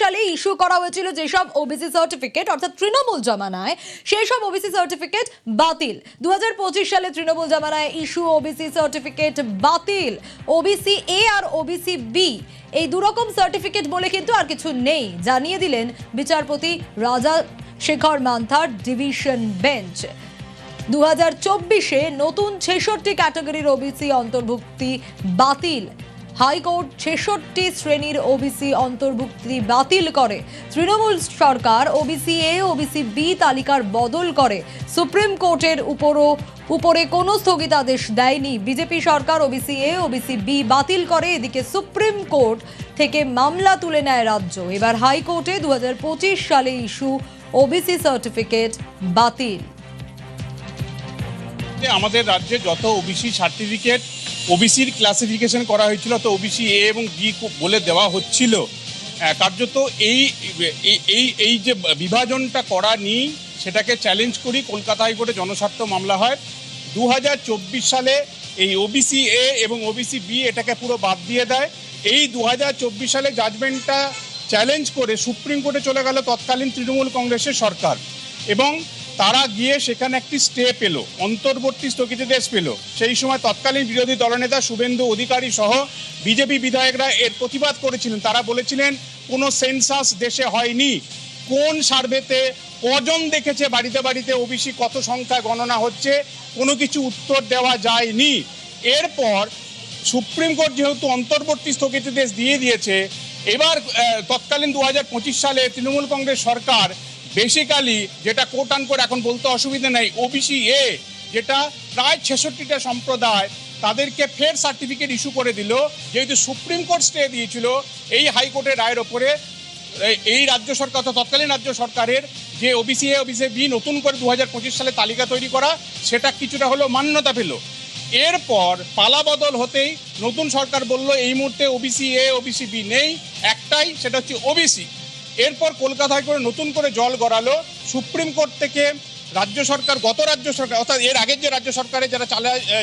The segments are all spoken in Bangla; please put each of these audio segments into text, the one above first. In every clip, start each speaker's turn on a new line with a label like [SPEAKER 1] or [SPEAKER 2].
[SPEAKER 1] সালে ইস্যু করা হয়েছিল যেসব ওবিসি সার্টিফিকেট অর্থাৎ তৃণমূল জমানায় সেই সব ওবিসি সার্টিফিকেট বাতিল। 2025 সালে তৃণমূল জমানায় ইস্যু ওবিসি সার্টিফিকেট বাতিল। ওবিসি এ আর ওবিসি বি এই দুরকম সার্টিফিকেট বলে কিন্তু আর কিছু নেই, জানিয়ে দিলেন বিচারপতি রাজা শেখর মান্থার ডিভিশন বেঞ্চ। 2024-এ নতুন 66 ক্যাটাগরির ওবিসি অন্তর্ভুক্তি বাতিল। হাইকোর্ট 66 শ্রেণীর ওবিসি অন্তর্ভুক্তি বাতিল করে। তৃণমূল সরকার ওবিসি এ ওবিসি বি তালিকার বদল করে। সুপ্রিম কোর্টের উপরে কোনো স্থগিতাদেশ দেয়নি। বিজেপি সরকার ওবিসি এ ওবিসি বি বাতিল করে। এদিকে সুপ্রিম কোর্ট থেকে মামলা তুলে নেয় রাজ্য। এবার হাইকোর্টে 2025 সালে ইস্যু ওবিসি সার্টিফিকেট বাতিল।
[SPEAKER 2] আমাদের রাজ্যে যত ওবিসি সার্টিফিকেট ওবিসির ক্লাসিফিকেশন করা হয়েছিল তো ওবিসি এ এবং বি বলে দেওয়া হচ্ছিল, কার্যত এই যে বিভাজনটা করা নিয়ে সেটাকে চ্যালেঞ্জ করি কলকাতা হাইকোর্টে জনস্বার্থ মামলা হয়। 2024 সালে এই ওবিসি এ এবং ওবিসি বি এটাকে পুরো বাদ দিয়ে দেয়। এই 2024 সালে জাজমেন্টটা চ্যালেঞ্জ করে সুপ্রিম কোর্টে চলে গেল তৎকালীন তৃণমূল কংগ্রেসের সরকার এবং তারা গিয়ে সেখানে একটি স্টে পেল, অন্তর্বর্তী স্থগিতাদেশ পেল। সেই সময় তৎকালীন বিরোধী দলনেতা শুভেন্দু অধিকারী সহ বিজেপি বিধায়করা এর প্রতিবাদ করেছিলেন। তারা বলেছিলেন কোনো সেন্সাস দেশে হয়নি, কোন সার্ভেতে কজন দেখেছে বাড়িতে বাড়িতে ওবিসি কত সংখ্যা গণনা হচ্ছে, কোনো কিছু উত্তর দেওয়া যায়নি। এরপর সুপ্রিম কোর্ট যেহেতু অন্তর্বর্তী স্থগিতাদেশ দিয়ে দিয়েছে, এবার তৎকালীন 2025 সালে তৃণমূল কংগ্রেস সরকার বেসিক্যালি যেটা কোট আনকোট এখন বলতে অসুবিধা নেই, ওবিসি এ যেটা প্রায় 66টা সম্প্রদায় তাদেরকে ফের সার্টিফিকেট ইস্যু করে দিল। যেহেতু সুপ্রিম কোর্ট স্টে দিয়েছিল এই হাইকোর্টের রায়ের ওপরে, এই রাজ্য সরকার অর্থাৎ তৎকালীন রাজ্য সরকারের যে ওবিসি এ ওবিসি বি নতুন করে 2025 সালে তালিকা তৈরি করা সেটা কিছুটা হলেও মান্যতা পেল। এরপর পালা বদল হতেই নতুন সরকার বলল এই মুহূর্তে ওবিসি এ ওবিসি বি নেই, একটাই, সেটা হচ্ছে ওবিসি। এরপর কলকাতা হাইকোর্টে নতুন করে জল গড়ালো। সুপ্রিম কোর্ট থেকে রাজ্য সরকার, গত রাজ্য সরকার অর্থাৎ এর আগের যে রাজ্য সরকারে যারা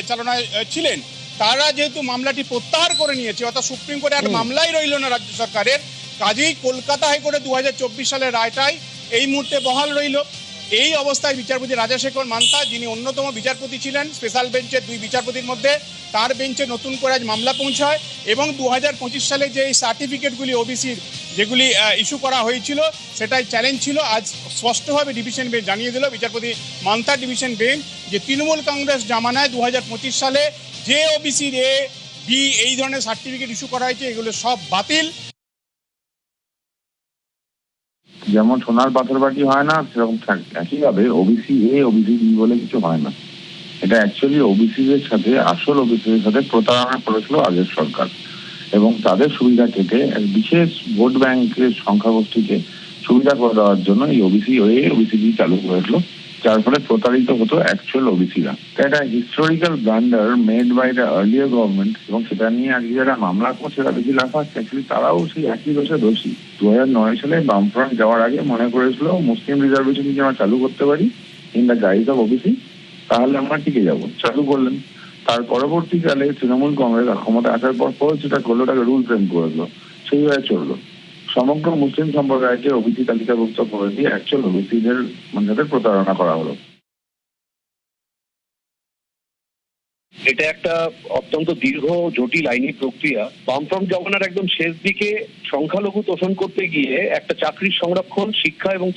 [SPEAKER 2] চালনায় ছিলেন তারা যেহেতু মামলাটি প্রত্যাহার করে নিয়েছে, অর্থাৎ সুপ্রিম কোর্টে আর মামলাই রইল না রাজ্য সরকারের, কাজেই কলকাতা হাইকোর্টে 2024 সালের রায়টাই এই মুহূর্তে বহাল রইল। এই অবস্থায় বিচারপতি রাজা শেখর মান্থা, যিনি অন্যতম বিচারপতি ছিলেন স্পেশাল বেঞ্চের 2 বিচারপতির মধ্যে, তার বেঞ্চে নতুন করে আজ মামলা পৌঁছায় এবং 2025 সালে যে এই সার্টিফিকেটগুলি ওবিসির যেগুলি ইস্যু করা হয়েছিল সেটাই চ্যালেঞ্জ ছিল। আজ স্পষ্টভাবে ডিভিশন বেঞ্চ জানিয়ে দিল, বিচারপতি মান্থা ডিভিশন বেঞ্চ, যে তৃণমূল কংগ্রেস জামানায় 2025 সালে যে ওবিসির এ বি এই ধরনের সার্টিফিকেট ইস্যু করা হয়েছে এগুলো সব বাতিল।
[SPEAKER 3] যেমন সোনার পাথর বাটি হয় না, সেরকম একইভাবে ওবিসি এ ওবিসি বি বলে কিছু হয় না। এটা অ্যাকচুয়ালি ওবিসিদের সাথে, আসল ওবিসিদের সাথে প্রতারণা করেছিল আগের সরকার এবং তাদের সুবিধা কেটে এক বিশেষ ভোট ব্যাংকের সংখ্যাগোষ্ঠীকে সুবিধা করে দেওয়ার জন্য এই ওবিসি এ ওবিসি বি চালু করেছিল, যার ফলে প্রতারিত হতো অ্যাকচুয়াল ওবিসিরা। এটা historical blunder made by the earlier government এবং সেটা নিয়ে আজকে যারা মামলা করছে তারা বেশি লাফাচ্ছে, অ্যাকচুয়ালি তারাও সেই একই দোষে দোষী। 2009 সালে বামফ্রন্ট যাওয়ার আগে মনে করেছিল মুসলিম রিজার্ভেশন যদি আমরা চালু করতে পারি in the guys of OBC তাহলে আমরা টিকে যাব, চালু করলেন। তার পরবর্তীকালে তৃণমূল কংগ্রেস ক্ষমতা আসার পর যেটা করলো ওটাকে রুল ফ্রেম করে দিল, সেইভাবে চললো। সমগ্র মুসলিম সম্প্রদায়কে ওবিসি তালিকাভুক্ত করে দিয়ে অ্যাকচুয়াল ওবিসিদের সাথে প্রতারণা করা হলো।
[SPEAKER 4] এটা একটা অত্যন্ত দীর্ঘ জটিল আইনি প্রক্রিয়া। বামফ্রন্ট জমানার একদম শেষ দিকে সংখ্যালঘু তোষণ করতে গিয়ে একটা চাকরির সংরক্ষণ, শিক্ষা এবং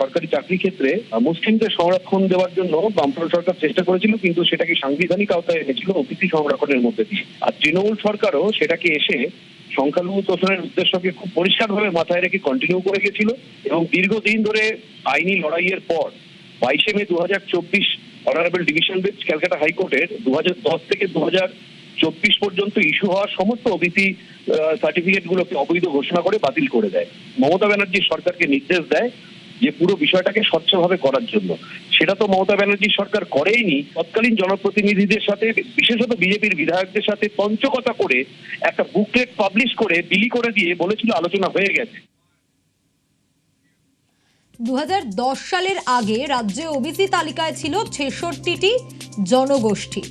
[SPEAKER 4] সরকারি চাকরি ক্ষেত্রে মুসলিমদের সংরক্ষণ দেওয়ার জন্য বামফ্রন্ট সরকার চেষ্টা করেছিল, কিন্তু সেটাকে সাংবিধানিক আওতায় এনেছিল ওবিসি সংরক্ষণের মধ্যে দিয়ে। আর তৃণমূল সরকারও সেটাকে এসে সংখ্যালঘু তোষণের উদ্দেশ্যকে খুব পরিষ্কারভাবে মাথায় রেখে কন্টিনিউ করে গেছিল এবং দীর্ঘদিন ধরে আইনি লড়াইয়ের পর 22 মে 2024 অনারেবল ডিভিশন বেঞ্চ ক্যালকাটা হাইকোর্টের 2010 থেকে 2024 পর্যন্ত ইস্যু হওয়া সমস্ত ওবিসি সার্টিফিকেট গুলোকে অবৈধ ঘোষণা করে বাতিল করে দেয়। মমতা ব্যানার্জি সরকারকে নির্দেশ দেয় যে পুরো বিষয়টাকে স্বচ্ছভাবে করার জন্য। সেটা তো মমতা ব্যানার্জি সরকার করেইনি, তৎকালীন জনপ্রতিনিধিদের সাথে, বিশেষত বিজেপির বিধায়কদের সাথে পঞ্চকতা করে একটা বুকলেট পাবলিশ করে বিলি করে দিয়ে বলেছিল আলোচনা হয়ে গেছে।
[SPEAKER 1] 2010 সালের আগে রাজ্যে ওবিসি তালিকায় ছিল 66টি জনগোষ্ঠী।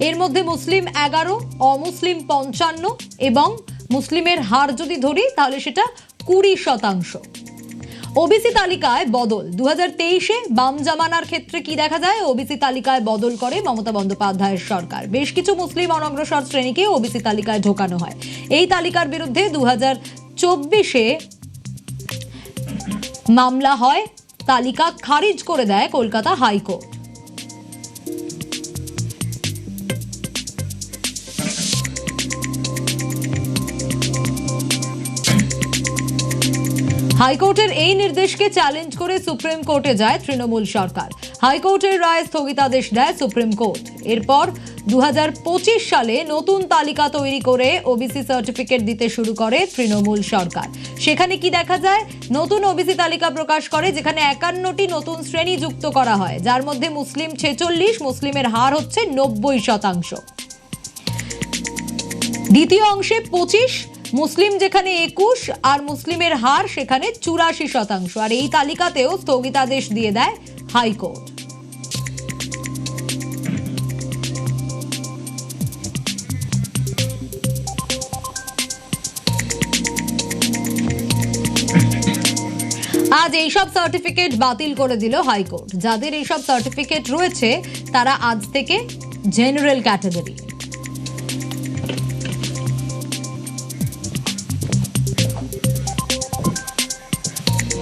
[SPEAKER 1] এর মধ্যে মুসলিম 11, অমুসলিম 55 এবং মুসলিমের হার যদি ধরি তাহলে সেটা 20%। ওবিসি তালিকায় বদল 2023-এ বাম জামানার ক্ষেত্রে কি দেখা যায়? ওবিসি তালিকায় বদল করে মমতা বন্দ্যোপাধ্যায়ের সরকার। বেশ কিছু মুসলিম অনগ্রসর শ্রেণীকে ওবিসি তালিকায় ঢোকানো হয়। এই তালিকার বিরুদ্ধে 2024-এ মামলা হয়, তালিকা খারিজ করে দেয় কলকাতা হাইকোর্ট। হাইকোর্টের এই নির্দেশকে চ্যালেঞ্জ করে সুপ্রিম কোর্টে যায় তৃণমূল সরকার। হাইকোর্টের রায় স্থগিতাদেশ দেয় সুপ্রিম কোর্ট। এরপর 2025 সালে নতুন তালিকা তৈরি করে ওবিসি সার্টিফিকেট দিতে শুরু করে তৃণমূল সরকার। সেখানে কি দেখা যায়? নতুন ওবিসি তালিকা প্রকাশ করে, যেখানে 51টি নতুন শ্রেণী যুক্ত করা হয়, যার মধ্যে মুসলিম 46, মুসলিমের হার হচ্ছে 90%। দ্বিতীয় অংশে 25, মুসলিম যেখানে 21 আর মুসলিমের হার সেখানে 84%। আর এই তালিকাতেও স্থগিতাদেশ দিয়ে দেয় হাইকোর্ট। আজ এইসব সার্টিফিকেট বাতিল করে দিল হাইকোর্ট। যাদের এইসব সার্টিফিকেট রয়েছে তারা আজ থেকে জেনারেল ক্যাটাগরি।